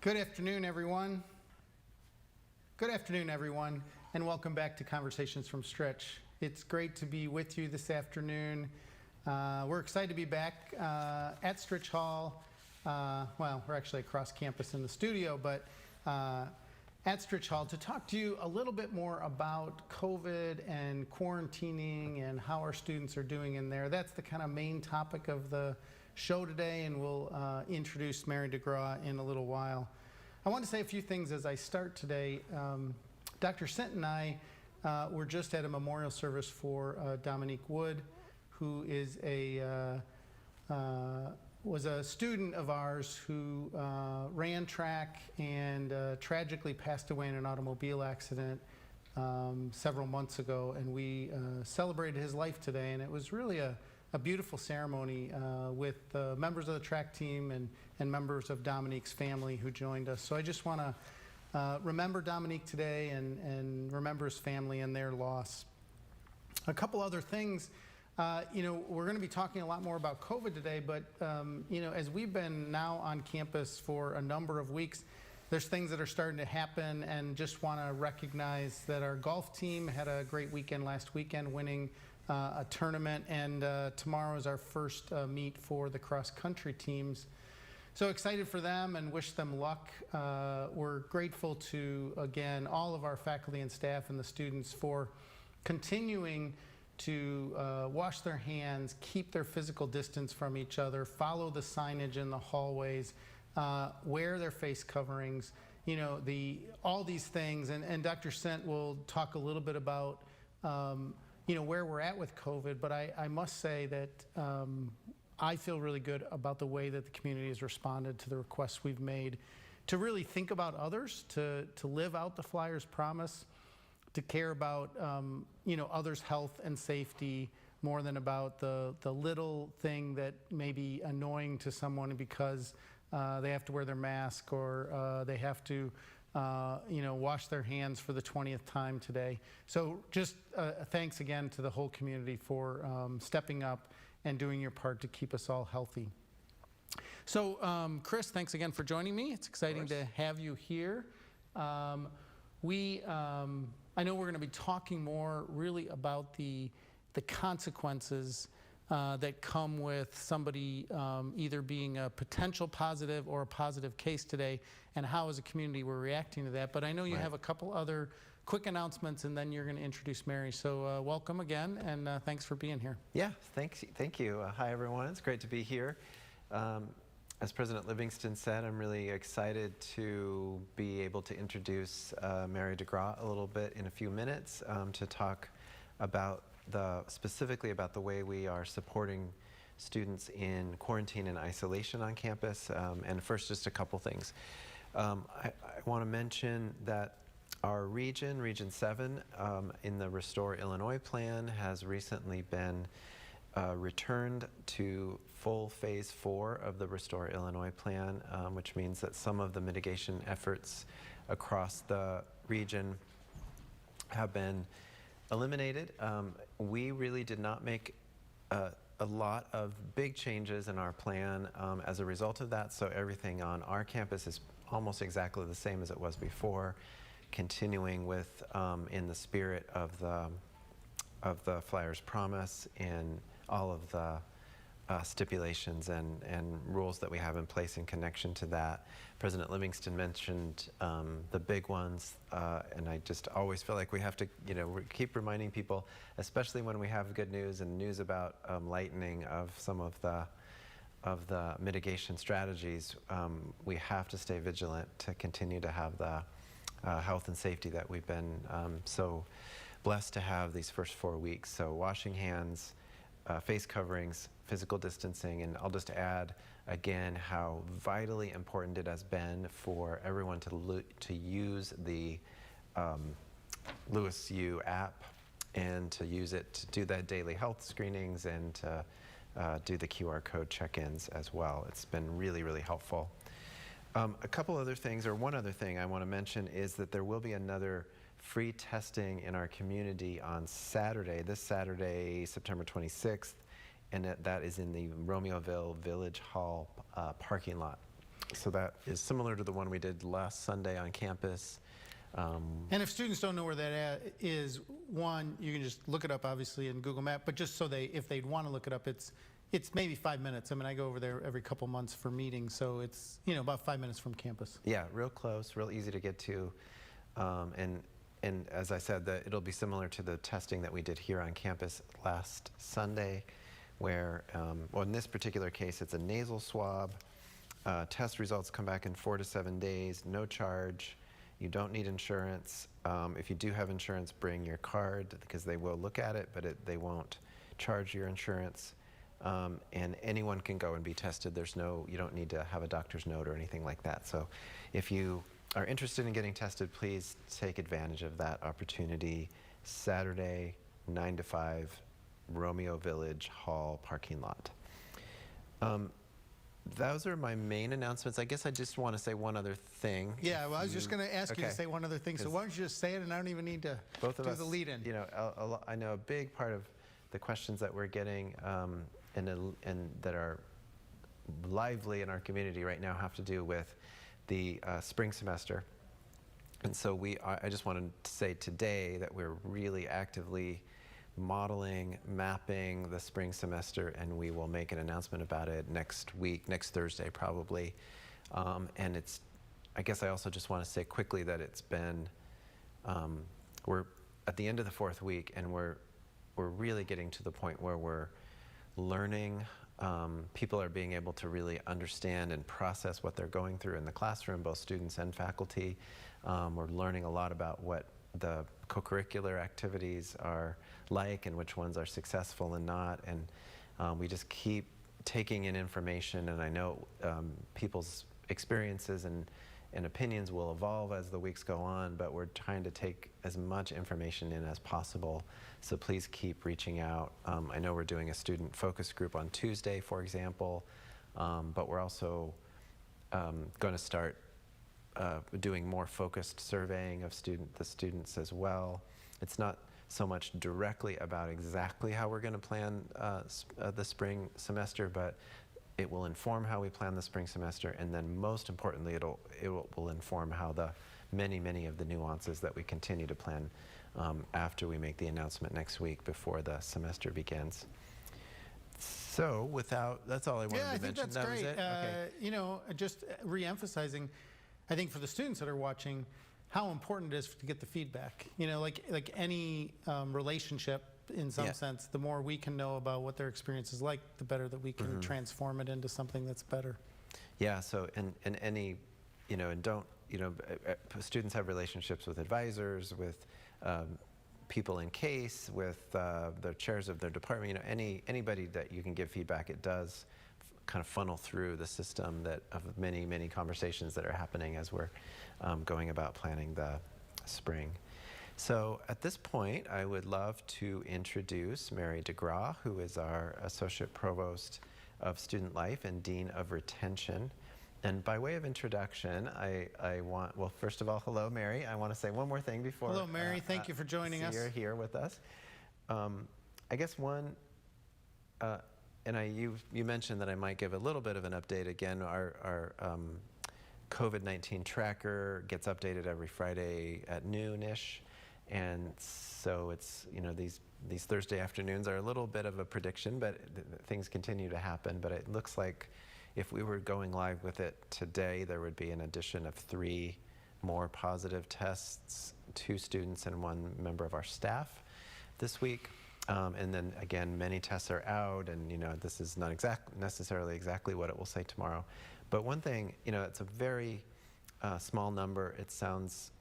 Good afternoon, everyone. Good afternoon, everyone, and welcome back to Conversations from Stritch. It's great to be with you this afternoon. We're excited to be back at Stritch Hall. Well, we're actually across campus in the studio, but at Stritch Hall to talk to you a little bit more about COVID and quarantining and how our students are doing in there. That's the kind of main topic of the show today, and we'll introduce Mary DeGraw in a little while. I want to say a few things as I start today. Dr. Sint and I were just at a memorial service for Dominique Wood, who is was a student of ours who ran track and tragically passed away in an automobile accident several months ago, and we celebrated his life today, and it was really a beautiful ceremony with members of the track team and members of Dominique's family who joined us. So I just want to remember Dominique today and remember his family and their loss. A couple other things. We're going to be talking a lot more about COVID today, but as we've been now on campus for a number of weeks, there's things that are starting to happen, and just want to recognize that our golf team had a great weekend last weekend, winning a tournament, and tomorrow is our first meet for the cross-country teams. So excited for them and wish them luck. We're grateful to, again, all of our faculty and staff and the students for continuing to wash their hands, keep their physical distance from each other, follow the signage in the hallways, wear their face coverings, all these things. And Dr. Sint will talk a little bit about where we're at with COVID, but I must say that I feel really good about the way that the community has responded to the requests we've made to really think about others, to live out the Flyers' promise, to care about others' health and safety more than about the little thing that may be annoying to someone because they have to wear their mask or they have to wash their hands for the 20th time today. So just thanks again to the whole community for stepping up and doing your part to keep us all healthy. So Chris, thanks again for joining me. It's exciting to have you here. I know we're going to be talking more really about the consequences that come with somebody either being a potential positive or a positive case today, and how as a community we're reacting to that. But I know you have a couple other quick announcements, and then you're going to introduce Mary. So welcome again, and thanks for being here. Yeah, thank you. Hi everyone, it's great to be here. As President Livingston said, I'm really excited to be able to introduce Mary DeGraw a little bit in a few minutes to talk about specifically about the way we are supporting students in quarantine and isolation on campus. And first, just a couple things. I want to mention that our Region 7 in the Restore Illinois plan has recently been returned to full phase 4 of the Restore Illinois plan, which means that some of the mitigation efforts across the region have been eliminated. We really did not make a lot of big changes in our plan as a result of that, so everything on our campus is almost exactly the same as it was before, continuing with in the spirit of the Flyers' promise and all of the stipulations and rules that we have in place in connection to that. President Livingston mentioned the big ones, and I just always feel like we have to keep reminding people, especially when we have good news and news about lightening of some of the mitigation strategies. We have to stay vigilant to continue to have the health and safety that we've been so blessed to have these first 4 weeks. So washing hands, face coverings, physical distancing, and I'll just add again how vitally important it has been for everyone to use the Lewis U app and to use it to do that daily health screenings and to do the QR code check-ins as well. It's been really, really helpful. A couple other things, or one other thing I want to mention is that there will be another free testing in our community on Saturday, this Saturday, September 26th, and that is in the Romeoville Village Hall parking lot. So that is similar to the one we did last Sunday on campus. And if students don't know where that is, one, you can just look it up, obviously, in Google Maps, but just so if they'd want to look it up, it's maybe 5 minutes. I mean, I go over there every couple months for meetings, so it's, about 5 minutes from campus. Yeah, real close, real easy to get to. And as I said, it'll be similar to the testing that we did here on campus last Sunday, where, well, in this particular case, it's a nasal swab. Test results come back in 4 to 7 days, no charge. You don't need insurance. If you do have insurance, bring your card because they will look at it, but they won't charge your insurance. And anyone can go and be tested. You don't need to have a doctor's note or anything like that. So if you are interested in getting tested, please take advantage of that opportunity. Saturday, 9 to 5, Romeo Village Hall parking lot. Those are my main announcements. I guess I just want to say one other thing. Yeah, well, I was just going to ask you to say one other thing. So why don't you just say it, and I don't even need to do the lead-in. I know a big part of the questions that we're getting and that are lively in our community right now have to do with the spring semester. And so I just wanted to say today that we're really actively modeling, mapping the spring semester, and we will make an announcement about it next week, next Thursday probably. And I guess I also just want to say quickly that it's been, we're at the end of the 4th week, and we're really getting to the point where we're learning. People are being able to really understand and process what they're going through in the classroom, both students and faculty. We're learning a lot about what the co-curricular activities are like and which ones are successful and not. And we just keep taking in information, and I know people's experiences and opinions will evolve as the weeks go on, but we're trying to take as much information in as possible. So please keep reaching out. I know we're doing a student focus group on Tuesday, for example, but we're also going to start doing more focused surveying of the students as well. It's not so much directly about exactly how we're going to plan the spring semester, but it will inform how we plan the spring semester, and then most importantly, it will inform how the many of the nuances that we continue to plan after we make the announcement next week before the semester begins. So that's all I wanted to mention. Yeah, I think that's great. Okay. Just re-emphasizing, I think for the students that are watching, how important it is to get the feedback. Like any relationship, in some sense, the more we can know about what their experience is like, the better that we can transform it into something that's better. Yeah. So, students have relationships with advisors, with people in case, with the chairs of their department. Anybody that you can give feedback, it does kind of funnel through the system of many conversations that are happening as we're going about planning the spring. So at this point, I would love to introduce Mary DeGraw, who is our Associate Provost of Student Life and Dean of Retention. And by way of introduction, well, first of all, hello, Mary. I want to say one more thing before. Hello, Mary. Thank you for joining us. You're here with us. I guess you mentioned that I might give a little bit of an update. Again, our COVID-19 tracker gets updated every Friday at noon-ish. And so it's, these Thursday afternoons are a little bit of a prediction, but things continue to happen. But it looks like if we were going live with it today, there would be an addition of 3 more positive tests, 2 students and 1 member of our staff this week. And then again, many tests are out, and this is not necessarily exactly what it will say tomorrow. But one thing, it's a very small number. It sounds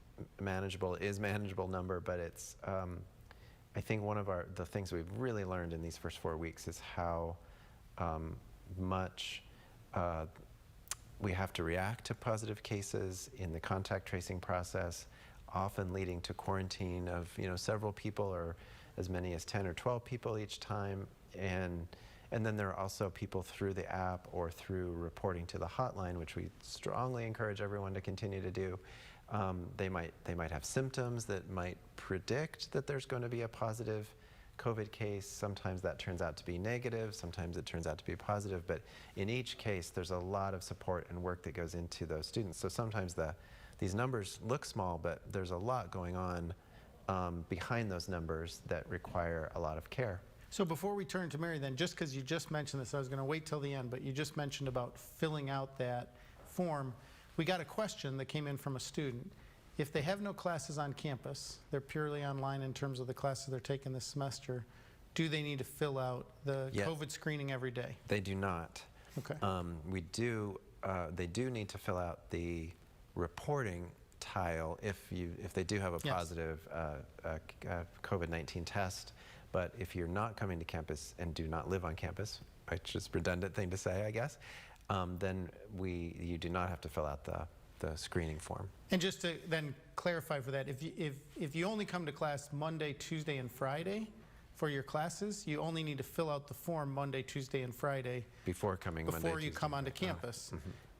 manageable, is manageable number, but it's I think one of the things we've really learned in these first 4 weeks is how much we have to react to positive cases in the contact tracing process, often leading to quarantine of several people or as many as 10 or 12 people each time, and then there are also people through the app or through reporting to the hotline, which we strongly encourage everyone to continue to do. They might have symptoms that might predict that there's going to be a positive COVID case, sometimes that turns out to be negative, sometimes it turns out to be positive, but in each case, there's a lot of support and work that goes into those students. So sometimes these numbers look small, but there's a lot going on behind those numbers that require a lot of care. So before we turn to Mary then, just because you just mentioned this, I was going to wait till the end, but you just mentioned about filling out that form. We got a question that came in from a student. If they have no classes on campus, they're purely online in terms of the classes they're taking this semester, do they need to fill out the Yeah. COVID screening every day? They do not. Okay. They do need to fill out the reporting tile if they do have a Yes. positive COVID-19 test. But if you're not coming to campus and do not live on campus, which is a redundant thing to say, I guess, then you do not have to fill out the screening form. And just to then clarify for that, if you only come to class Monday, Tuesday, and Friday for your classes, you only need to fill out the form Monday, Tuesday, and Friday Before coming Monday, before you Tuesday, come onto Friday. campus.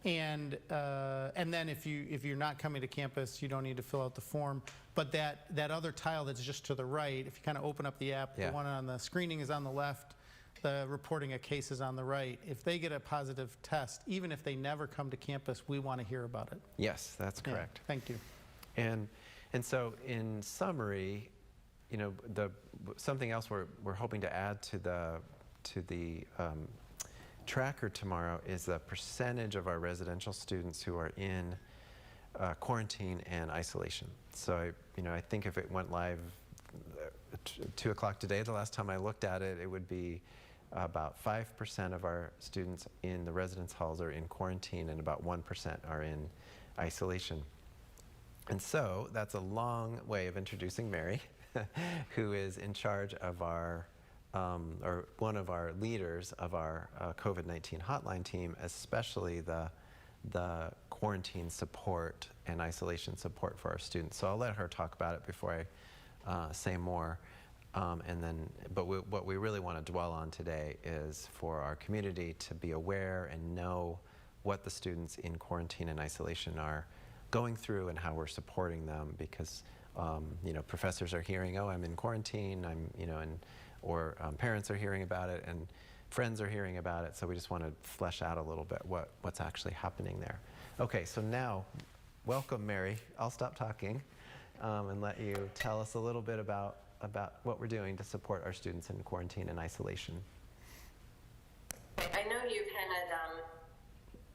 And then if you're not coming to campus, you don't need to fill out the form. But that other tile that's just to the right, if you kind of open up the app, Yeah. the one on the screening is on the left, the reporting a case is on the right. If they get a positive test, even if they never come to campus, we want to hear about it. Yes, that's Yeah, correct. thank you. And so in summary, something else we're hoping to add to the tracker tomorrow is the percentage of our residential students who are in quarantine and isolation. So I think if it went live 2 o'clock today, the last time I looked at it, it would be about 5% of our students in the residence halls are in quarantine and about 1% are in isolation. And so that's a long way of introducing Mary, who is in charge of our, or one of our leaders of our COVID-19 hotline team, especially the quarantine support and isolation support for our students. So I'll let her talk about it before I say more. But what we really want to dwell on today is for our community to be aware and know what the students in quarantine and isolation are going through and how we're supporting them, because professors are hearing, oh, I'm in quarantine, or parents are hearing about it, and friends are hearing about it. So we just want to flesh out a little bit what's actually happening there. Okay, so now, welcome, Mary. I'll stop talking and let you tell us a little bit about what we're doing to support our students in quarantine and isolation. I know you've had, I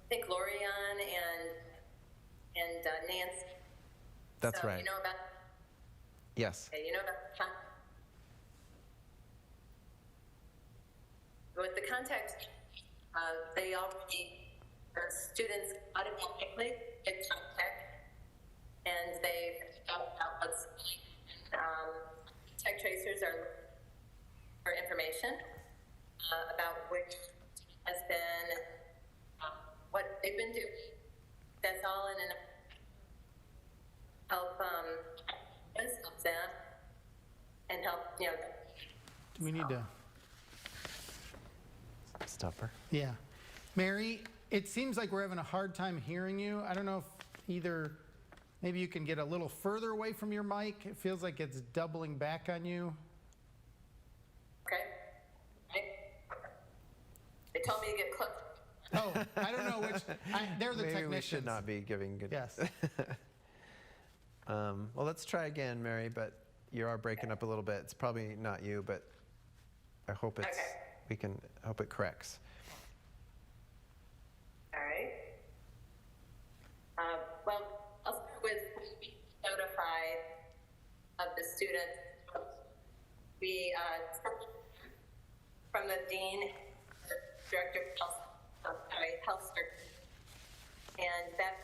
think, Lorian and Nancy. That's so right. You know about? Yes. Okay, you know about with the context, they already, students automatically get contact, and they found out what's tech tracers are for information about which has been what they've been doing. That's all in an help them and help Do we need to? Stop her. Yeah. Mary, it seems like we're having a hard time hearing you. I don't know if either maybe you can get a little further away from your mic. It feels like it's doubling back on you. Okay. Right. They told me to get close. Oh, I don't know which. They're the Maybe technicians. we should not be giving good. Yes. Well, let's try again, Mary, but you are breaking up a little bit. It's probably not you, but I hope it's, Okay. we can hope it corrects. All right. Well, I'll start with notified of the students. We, from the dean, director of health services, and that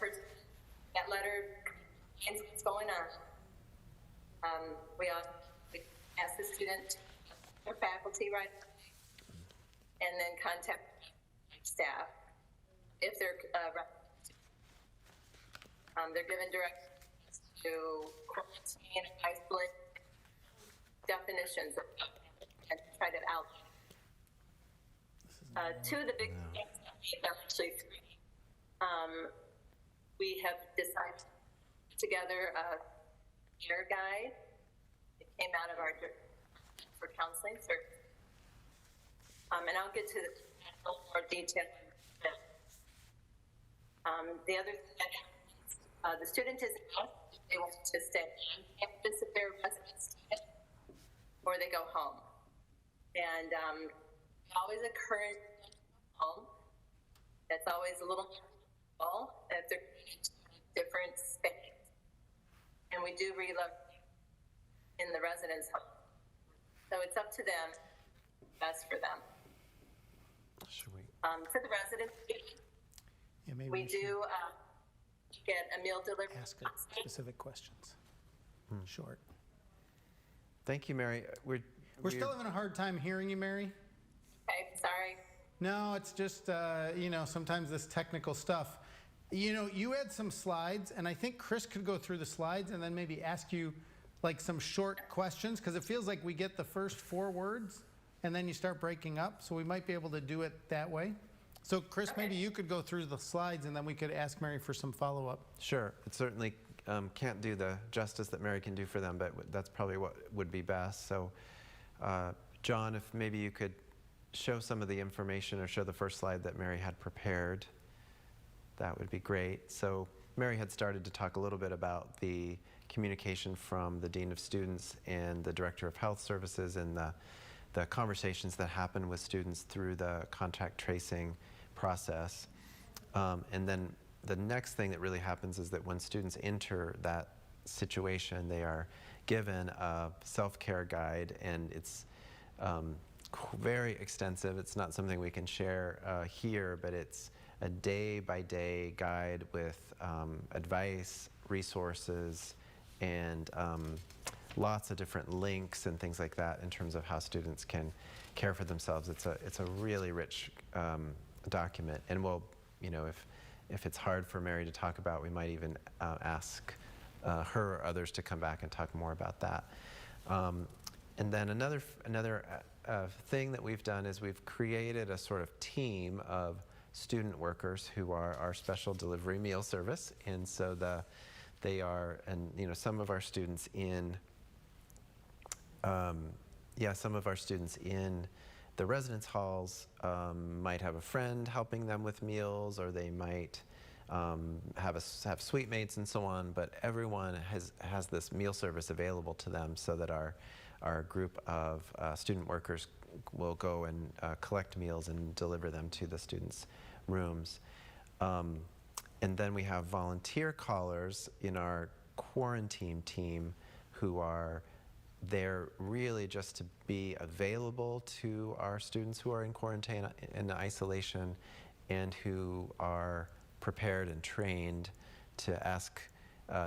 letter explains what's going on. We ask the student or faculty, right, and then contact staff if they're given directions to quarantine, isolate, definitions, and try to outline. Two of the big things that we have, actually three, we have decided to put together a care guide. It came out of our for counseling services. And I'll get to a little more detail. The other thing that happens, the student is asked if they want to stay on campus if they're a resident student, or they go home. And always a current home. That's always a little more if they're in a different space. And we do relocate in the residence home. So it's up to them, best for them. Should we? For the residents, Yeah, maybe we should do get a meal delivery. ask specific questions. Short. Thank you, Mary. We're still having a hard time hearing you, Mary. Okay, sorry. No, it's just, you know, sometimes this technical stuff. You know, you had some slides, and I think Chris could go through the slides and then maybe ask you like some short questions, because it feels like we get the first 4 words and then you start breaking up, so we might be able to do it that way. So Chris, maybe you could go through the slides and then we could ask Mary for some follow-up. Sure. It certainly can't do the justice that Mary can do for them, but that's probably what would be best. So, John, if maybe you could show some of the information or show the first slide that Mary had prepared, that would be great. So Mary had started to talk a little bit about the communication from the Dean of Students and the Director of Health Services and the conversations that happen with students through the contact tracing process. And then the next thing that really happens is that when students enter that situation, they are given a self-care guide, and it's very extensive. It's not something we can share here, but it's a day-by-day guide with advice, resources, and lots of different links and things like that in terms of how students can care for themselves. It's a really rich document, and we'll, you know, if it's hard for Mary to talk about, we might even ask her or others to come back and talk more about that. And then another thing that we've done is we've created a sort of team of student workers who are our special delivery meal service, and so they are, and you know, some of our students in the residence halls might have a friend helping them with meals, or they might have suite mates and so on, but everyone has this meal service available to them, so that our group of student workers will go and collect meals and deliver them to the students' rooms. And then we have volunteer callers in our quarantine team who are there really just to be available to our students who are in quarantine and isolation, and who are prepared and trained to ask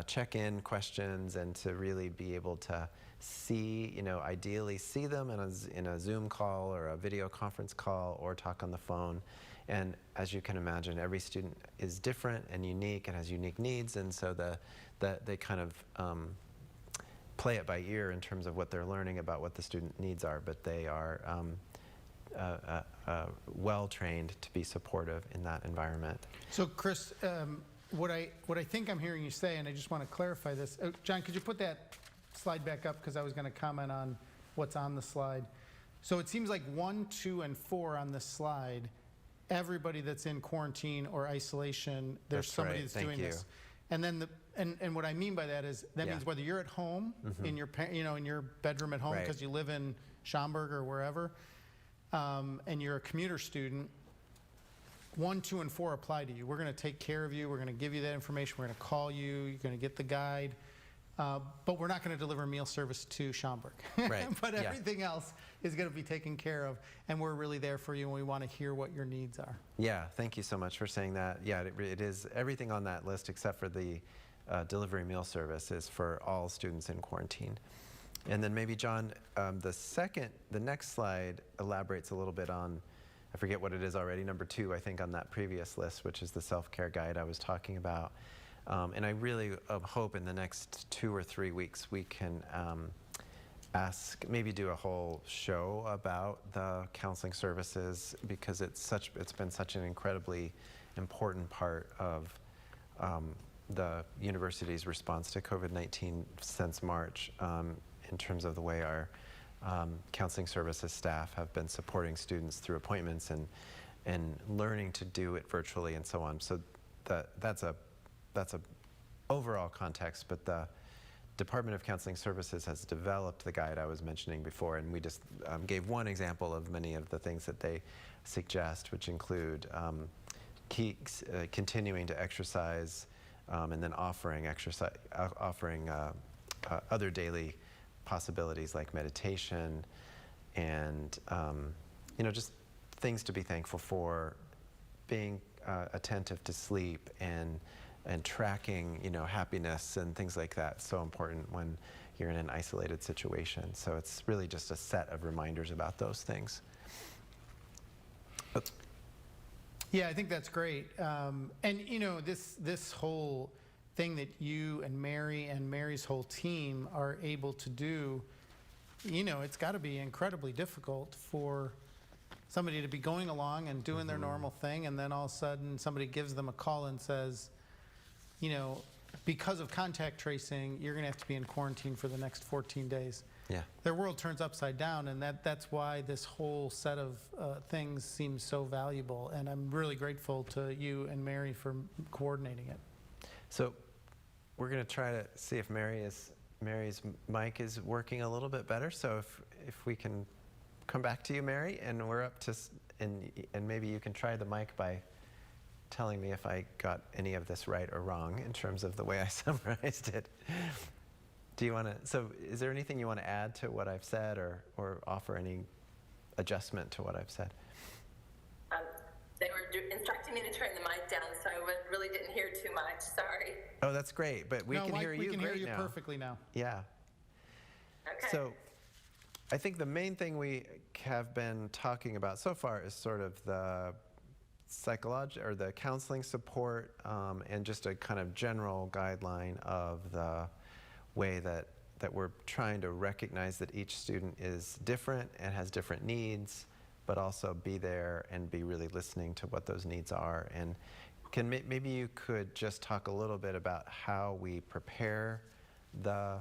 check-in questions and to really be able to see, you know, ideally see them in a Zoom call or a video conference call or talk on the phone. And as you can imagine, every student is different and unique and has unique needs, and so they kind of play it by ear in terms of what they're learning about what the student needs are, but they are well trained to be supportive in that environment. So Chris, what I think I'm hearing you say, and I just want to clarify this. John, could you put that slide back up, because I was going to comment on what's on the slide. So it seems like 1, 2, and 4 on this slide, everybody that's in quarantine or isolation, there's That's somebody right. that's Thank doing you. this. And then and what I mean by that is that Yeah. means whether you're at home in your in your bedroom at home Right. because you live in Schaumburg or wherever, and you're a commuter student, 1, 2, and 4 apply to you. We're going to take care of you. We're going to give you that information. We're going to call you. You're going to get the guide. But we're not going to deliver meal service to Schaumburg. Right, But yeah. everything else is going to be taken care of, and we're really there for you, and we want to hear what your needs are. Yeah, thank you so much for saying that. Yeah, it is everything on that list except for the delivery meal service is for all students in quarantine. And then maybe John, the next slide elaborates a little bit on, I forget what it is already, number 2, I think, on that previous list, which is the self-care guide I was talking about. And I really hope in the next 2 or 3 weeks we can maybe do a whole show about the counseling services, because it's been such an incredibly important part of the university's response to COVID-19 since March, in terms of the way our counseling services staff have been supporting students through appointments and learning to do it virtually and so on. So that's a overall context, but the Department of Counseling Services has developed the guide I was mentioning before, and we just gave one example of many of the things that they suggest, which include continuing to exercise, and then offering other daily possibilities like meditation, and just things to be thankful for, being attentive to sleep, and tracking happiness and things like that. So important when you're in an isolated situation. So it's really just a set of reminders about those things. Yeah, I think that's great. And this whole thing that you and Mary's whole team are able to do, it's got to be incredibly difficult for somebody to be going along and doing their normal thing, and then all of a sudden somebody gives them a call and says, because of contact tracing, you're going to have to be in quarantine for the next 14 days. Yeah. Their world turns upside down, and that's why this whole set of things seems so valuable. And I'm really grateful to you and Mary for coordinating it. So we're going to try to see if Mary's mic is working a little bit better. So if we can come back to you, Mary, and we're up to, and maybe you can try the mic by telling me if I got any of this right or wrong in terms of the way I summarized it. Do you want to, so is there anything you want to add to what I've said, or offer any adjustment to what I've said? They were instructing me to turn the mic down, so I really didn't hear too much. Sorry. Oh, that's great, but we can hear you great now. We can hear you perfectly now. Yeah. Okay. So I think the main thing we have been talking about so far is sort of the psychological or the counseling support, and just a kind of general guideline of the way that we're trying to recognize that each student is different and has different needs, but also be there and be really listening to what those needs are. And maybe you could just talk a little bit about how we prepare the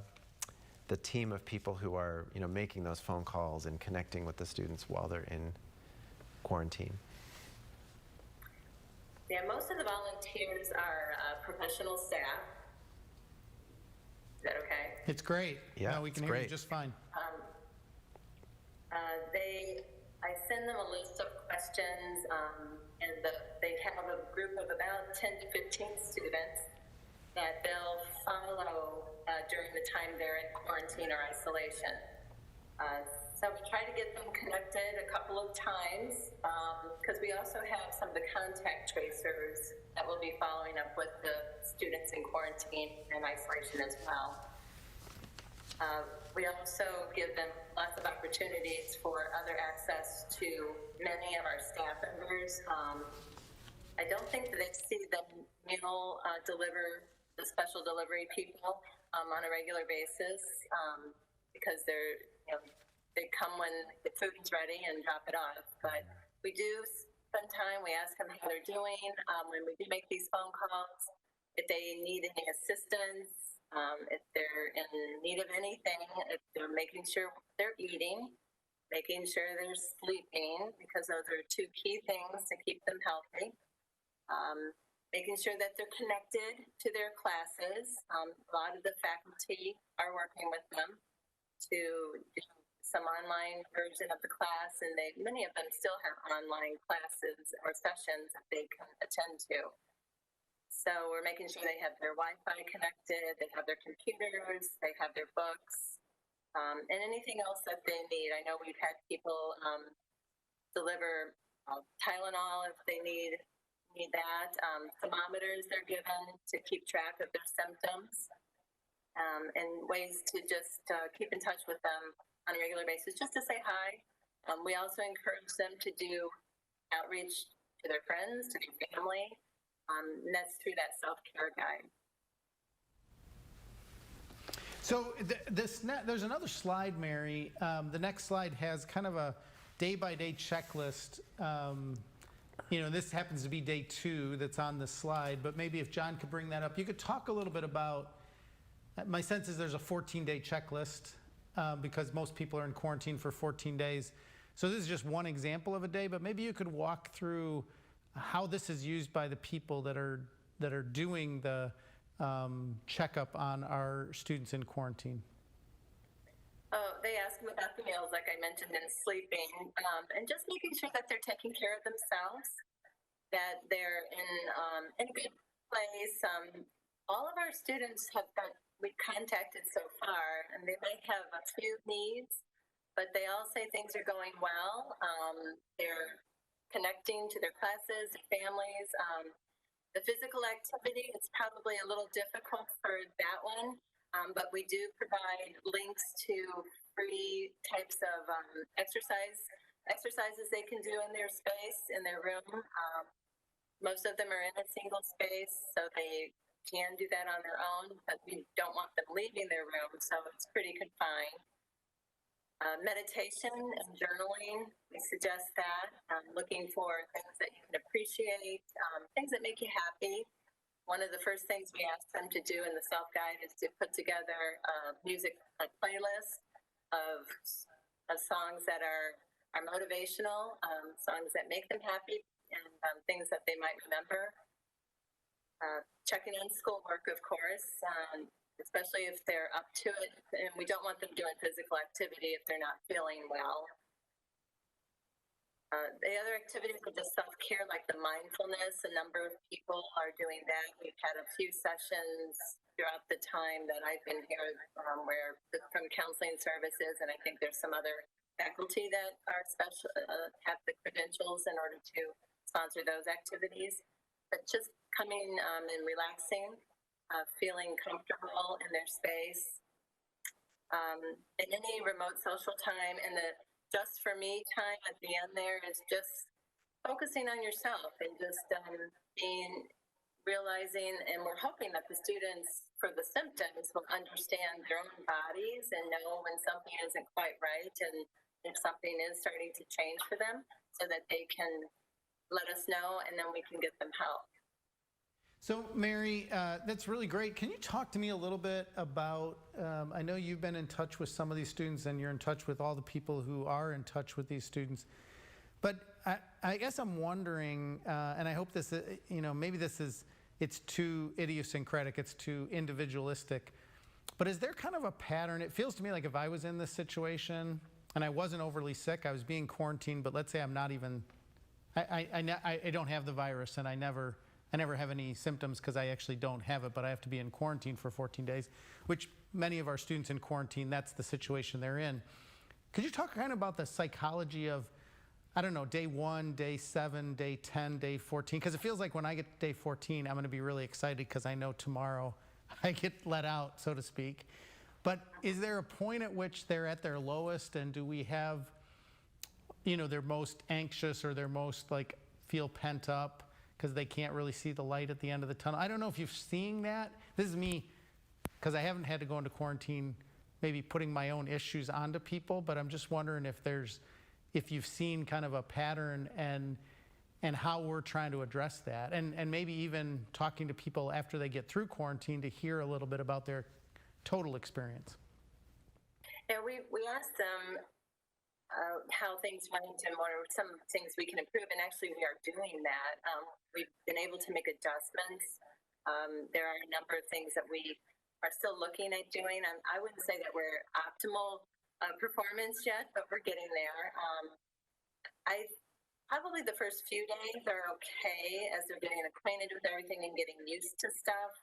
team of people who are making those phone calls and connecting with the students while they're in quarantine. Yeah, most of the volunteers are professional staff. Is that okay? It's great. Yeah, no, we can it's hear you great. just fine. I send them a list of questions, and they have a group of about 10 to 15 students that they'll follow during the time they're in quarantine or isolation. So we try to get them connected a couple of times, because we also have some of the contact tracers that will be following up with the students in quarantine and isolation as well. We also give them lots of opportunities for other access to many of our staff members. I don't think that they see them deliver the special delivery people on a regular basis, because they come when the food is ready and drop it off. But we do spend time, we ask them how they're doing when we do make these phone calls, if they need any assistance, if they're in need of anything, if they're making sure they're eating, making sure they're sleeping, because those are two key things to keep them healthy. Making sure that they're connected to their classes. A lot of the faculty are working with them to do some online version of the class, and many of them still have online classes or sessions that they can attend to. So we're making sure they have their Wi-Fi connected, they have their computers, they have their books, and anything else that they need. I know we've had people deliver Tylenol if they need that. Thermometers they're given to keep track of their symptoms, and ways to just keep in touch with them on a regular basis, just to say hi. We also encourage them to do outreach to their friends, to their family, and that's through that self-care guide. So there's another slide, Mary. The next slide has kind of a day-by-day checklist. This happens to be day 2 that's on the slide, but maybe if John could bring that up, you could talk a little bit about, my sense is there's a 14-day checklist because most people are in quarantine for 14 days. So this is just one example of a day, but maybe you could walk through how this is used by the people that are doing the checkup on our students in quarantine. Oh, they ask them about the meals, like I mentioned, and sleeping, and just making sure that they're taking care of themselves, that they're in a good place. All of our students we've contacted so far, and they might have a few needs, but they all say things are going well. They're connecting to their classes, their families. The physical activity, it's probably a little difficult for that one, but we do provide links to free types of exercises they can do in their space, in their room. Most of them are in a single space, so they can do that on their own, but we don't want them leaving their room, so it's pretty confined. Meditation and journaling, we suggest that, looking for things that you can appreciate, things that make you happy. One of the first things we ask them to do in the self-guide is to put together a playlist of songs that are motivational, songs that make them happy, and things that they might remember. Checking on schoolwork, of course, especially if they're up to it, and we don't want them doing physical activity if they're not feeling well. The other activities are just self-care, like the mindfulness. A number of people are doing that. We've had a few sessions throughout the time that I've been here from counseling services, and I think there's some other faculty that are have the credentials in order to sponsor those activities. But just coming and relaxing, feeling comfortable in their space, and any remote social time, and the just for me time at the end there is just focusing on yourself and just realizing, and we're hoping that the students for the symptoms will understand their own bodies and know when something isn't quite right and if something is starting to change for them, so that they can let us know and then we can get them help. So Mary, that's really great. Can you talk to me a little bit about, I know you've been in touch with some of these students and you're in touch with all the people who are in touch with these students, but I guess I'm wondering, and I hope this, maybe it's too idiosyncratic, it's too individualistic, but is there kind of a pattern? It feels to me like if I was in this situation and I wasn't overly sick, I was being quarantined, but let's say I'm not even, I don't have the virus and I never have any symptoms because I actually don't have it, but I have to be in quarantine for 14 days, which many of our students in quarantine, that's the situation they're in. Could you talk kind of about the psychology of, I don't know, day 1, day 7, day 10, day 14? Because it feels like when I get to day 14, I'm going to be really excited because I know tomorrow I get let out, so to speak. But is there a point at which they're at their lowest, and do we have, they're most anxious or they're most like feel pent up because they can't really see the light at the end of the tunnel? I don't know if you've seen that. This is me, because I haven't had to go into quarantine, maybe putting my own issues onto people, but I'm just wondering if you've seen kind of a pattern and how we're trying to address that. And maybe even talking to people after they get through quarantine to hear a little bit about their total experience. Yeah, we asked them how things went and what are some things we can improve, and actually we are doing that. We've been able to make adjustments. There are a number of things that we are still looking at doing. I wouldn't say that we're optimal performance yet, but we're getting there. Probably the first few days are okay as they're getting acquainted with everything and getting used to stuff,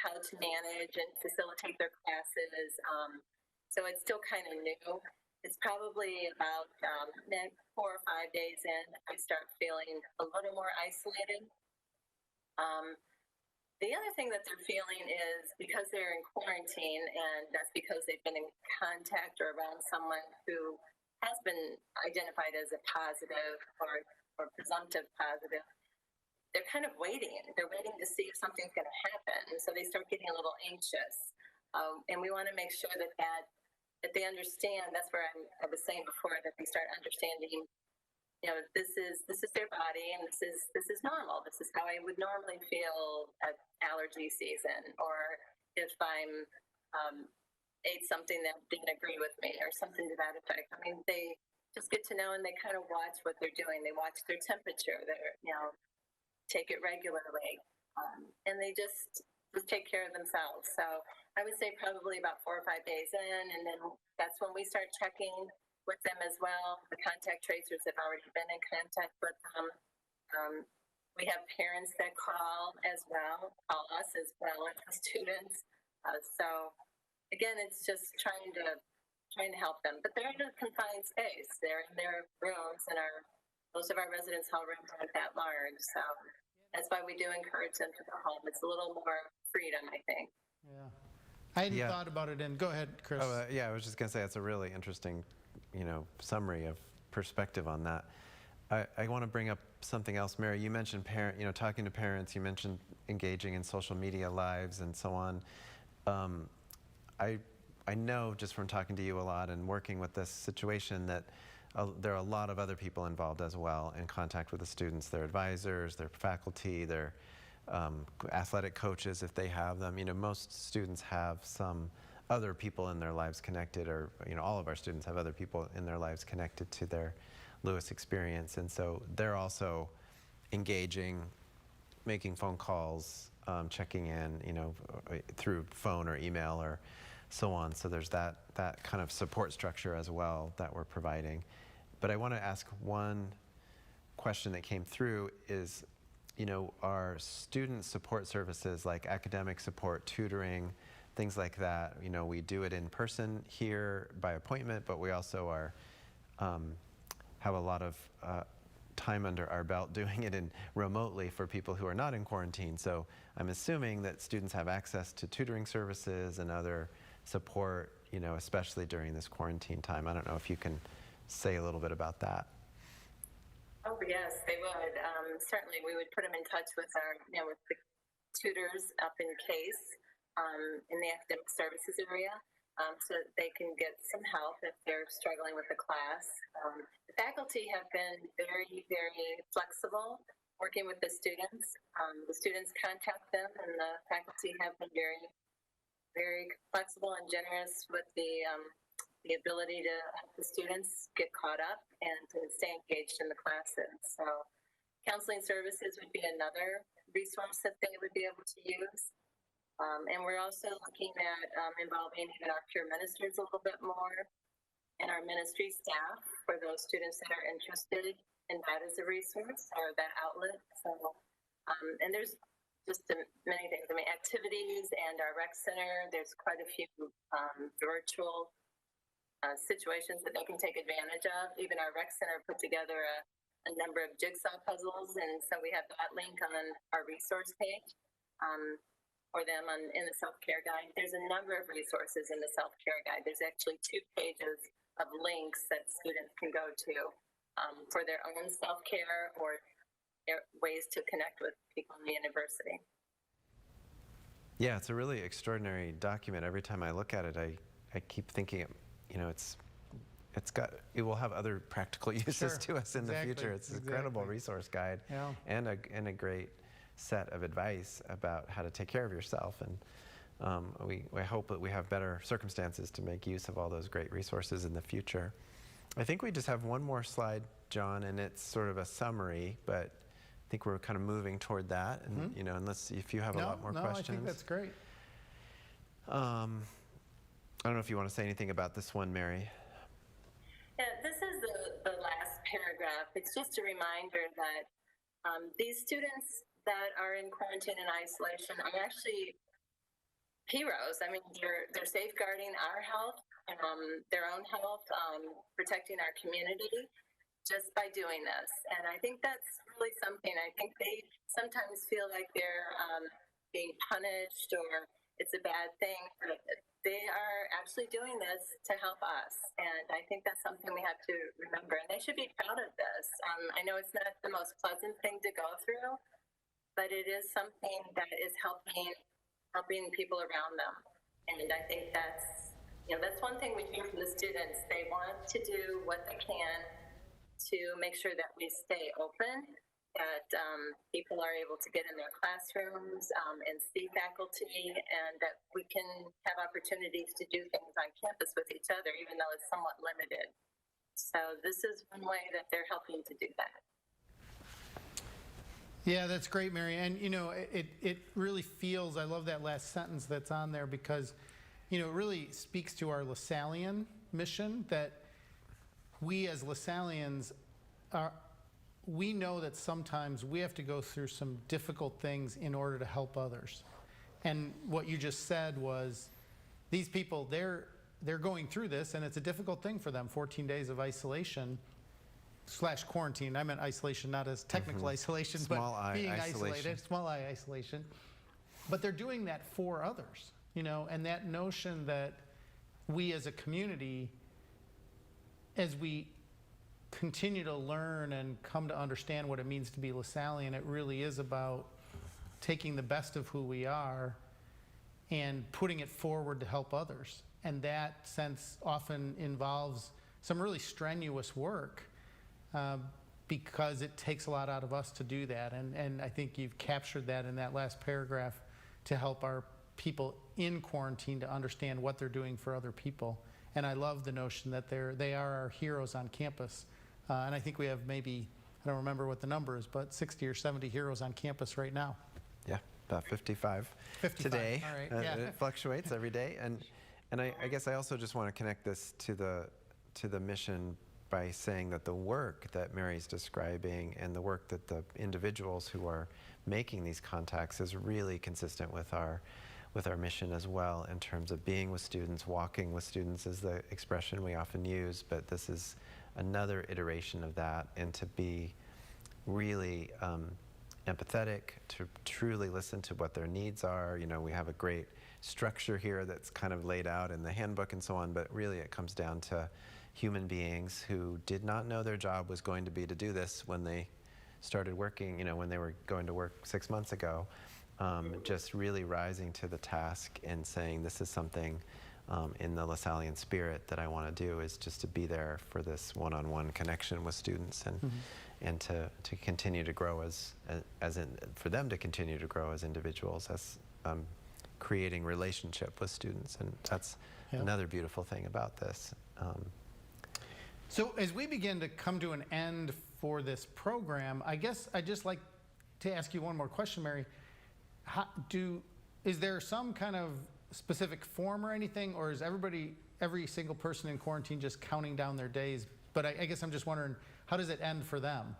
how to manage and facilitate their classes. So it's still kind of new. It's probably about 4 or 5 days in, I start feeling a little more isolated. The other thing that they're feeling is because they're in quarantine, and that's because they've been in contact or around someone who has been identified as a positive or presumptive positive, they're kind of waiting. They're waiting to see if something's going to happen. And so they start getting a little anxious. And we want to make sure that they understand. That's where I was saying before, that they start understanding, this is their body, and this is normal. This is how I would normally feel at allergy season, or if I'm ate something that didn't agree with me or something to that effect. I mean, they just get to know and they kind of watch what they're doing. They watch their temperature. They're, take it regularly, and they just take care of themselves. So I would say probably about 4 or 5 days in, and then that's when we start checking with them as well. The contact tracers have already been in contact with them. We have parents that call us as well as the students. So again, it's just trying to help them. But they're in a confined space. They're in their rooms, and most of our residence hall rooms aren't that large. So that's why we do encourage them to go home. It's a little more freedom, I think. Yeah. I hadn't thought about it, and go ahead, Chris. Oh, yeah, I was just going to say it's a really interesting, summary of perspective on that. I want to bring up something else, Mary. You mentioned talking to parents. You mentioned engaging in social media lives and so on. I know just from talking to you a lot and working with this situation that there are a lot of other people involved as well in contact with the students, their advisors, their faculty, their athletic coaches if they have them. Most students have some other people in their lives connected, or all of our students have other people in their lives connected to their Lewis experience, and so they're also engaging, making phone calls, checking in, through phone or email or so on. So there's that kind of support structure as well that we're providing. But I want to ask one question that came through is, our student support services like academic support, tutoring, things like that, we do it in person here by appointment, but we also have a lot of time under our belt doing it remotely for people who are not in quarantine. So I'm assuming that students have access to tutoring services and other support, especially during this quarantine time. I don't know if you can say a little bit about that. Oh, yes, they would. Certainly, we would put them in touch with with the tutors up in Case in the academic services area, so that they can get some help if they're struggling with the class. The faculty have been very, very flexible working with the students. The students contact them, and the faculty have been very, very flexible and generous with the ability to help the students get caught up and to stay engaged in the classes. So counseling services would be another resource that they would be able to use. And we're also looking at involving even our peer ministers a little bit more and our ministry staff for those students that are interested in that as a resource or that outlet. So, and there's just many things. I mean, activities and our rec center, there's quite a few virtual situations that they can take advantage of. Even our rec center put together a number of jigsaw puzzles, and so we have that link on our resource page for them in the self-care guide. There's a number of resources in the self-care guide. There's actually 2 pages of links that students can go to for their own self-care or their ways to connect with people in the university. Yeah, it's a really extraordinary document. Every time I look at it, I keep thinking, it will have other practical uses to us in the future. It's an incredible resource guide and a great set of advice about how to take care of yourself. And we hope that we have better circumstances to make use of all those great resources in the future. I think we just have one more slide, John, and it's sort of a summary, but I think we're kind of moving toward that. And unless if you have a lot more questions. I think that's great. I don't know if you want to say anything about this one, Mary. Yeah, this is the last paragraph. It's just a reminder that these students that are in quarantine and isolation are actually heroes. I mean, they're safeguarding our health, their own health, protecting our community just by doing this. And I think that's really something. I think they sometimes feel like they're being punished or it's a bad thing, but they are actually doing this to help us. And I think that's something we have to remember. And they should be proud of this. I know it's not the most pleasant thing to go through, but it is something that is helping people around them. And I think that's one thing we hear from the students. They want to do what they can to make sure that we stay open, that people are able to get in their classrooms and see faculty, and that we can have opportunities to do things on campus with each other, even though it's somewhat limited. So this is one way that they're helping to do that. Yeah, that's great, Mary. And, you know, it really feels, I love that last sentence that's on there because, you know, it really speaks to our LaSallian mission that we as LaSallians we know that sometimes we have to go through some difficult things in order to help others. And what you just said was these people, they're going through this, and it's a difficult thing for them, 14 days of isolation / quarantine. I meant isolation, not as technical isolation, Small but I being isolation. isolated, small I isolation. But they're doing that for others, you know, and that notion that we as a community, as we continue to learn and come to understand what it means to be LaSallian, it really is about taking the best of who we are and putting it forward to help others. And that sense often involves some really strenuous work because it takes a lot out of us to do that. And I think you've captured that in that last paragraph to help our people in quarantine to understand what they're doing for other people. And I love the notion that they are our heroes on campus. And I think we have maybe, I don't remember what the number is, but 60 or 70 heroes on campus right now. Yeah, about 55, 55, today. all right, yeah. It fluctuates every day. And I guess I also just want to connect this to the mission by saying that the work that Mary's describing and the work that the individuals who are making these contacts is really consistent with our mission as well, in terms of being with students. Walking with students is the expression we often use, but this is another iteration of that, and to be really empathetic, to truly listen to what their needs are. You know, we have a great structure here that's kind of laid out in the handbook and so on, but really it comes down to human beings who did not know their job was going to be to do this when they started working, you know, when they were going to work 6 months ago. Just really rising to the task and saying, this is something in the LaSallian spirit that I want to do, is just to be there for this one-on-one connection with students, and to continue to grow for them to continue to grow as individuals, as creating relationship with students. And that's another beautiful thing about this. So as we begin to come to an end for this program, I guess I'd just like to ask you one more question, Mary. Is there some kind of specific form or anything, or is every single person in quarantine just counting down their days? But I guess I'm just wondering, how does it end for them?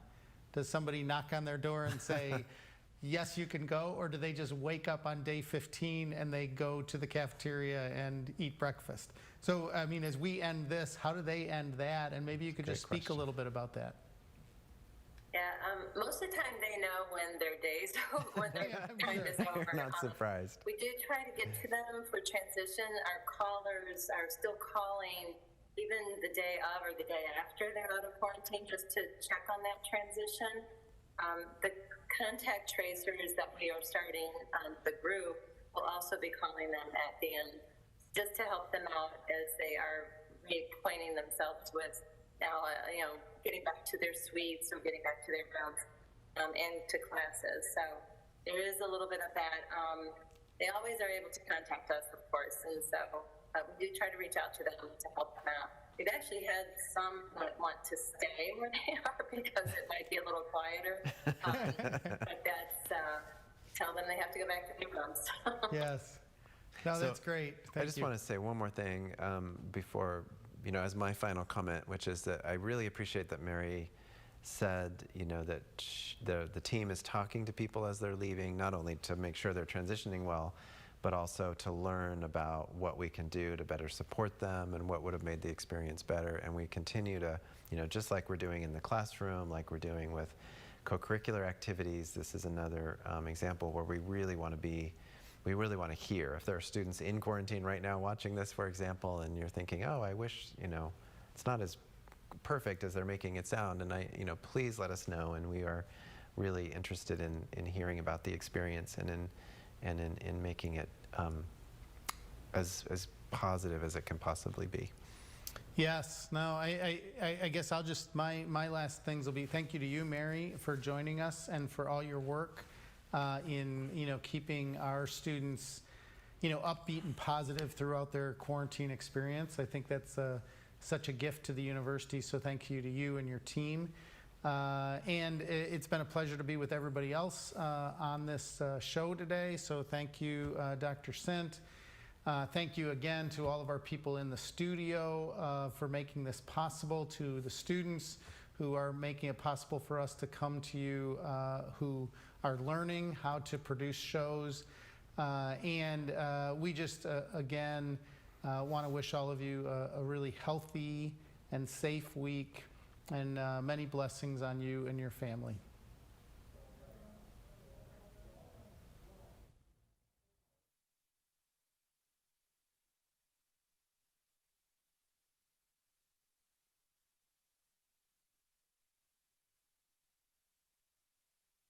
Does somebody knock on their door and say, yes, you can go, or do they just wake up on day 15 and they go to the cafeteria and eat breakfast? So, I mean, as we end this, how do they end that? And maybe you could just speak a little bit about that. Yeah, most of the time they know when their days, when their time is over. Not surprised. We do try to get to them for transition. Our callers are still calling even the day of or the day after they're out of quarantine, just to check on that transition. The contact tracers that we are starting the group will also be calling them at the end, just to help them out as they are reacquainting themselves with now, getting back to their suites or getting back to their rooms and to classes. So there is a little bit of that. They always are able to contact us, of course, and so we do try to reach out to them to help them out. We've actually had some that want to stay where they are because it might be a little quieter, but that's, tell them they have to go back to their rooms. Yes. No, that's great. I just want to say one more thing before, as my final comment, which is that I really appreciate that Mary said, that the team is talking to people as they're leaving, not only to make sure they're transitioning well, but also to learn about what we can do to better support them and what would have made the experience better. And we continue to, just like we're doing in the classroom, like we're doing with co-curricular activities, this is another example where we really want to hear. If there are students in quarantine right now watching this, for example, and you're thinking, oh, I wish, it's not as perfect as they're making it sound, and please let us know. And we are really interested in hearing about the experience and in making it as positive as it can possibly be. Yes, no, I guess I'll just, my last things will be thank you to you, Mary, for joining us and for all your work in, keeping our students, upbeat and positive throughout their quarantine experience. I think that's such a gift to the university, so thank you to you and your team. And it's been a pleasure to be with everybody else on this show today, so thank you, Dr. Sint. Thank you again to all of our people in the studio for making this possible, to the students who are making it possible for us to come to you, who are learning how to produce shows. And we just, again, want to wish all of you a really healthy and safe week, and many blessings on you and your family.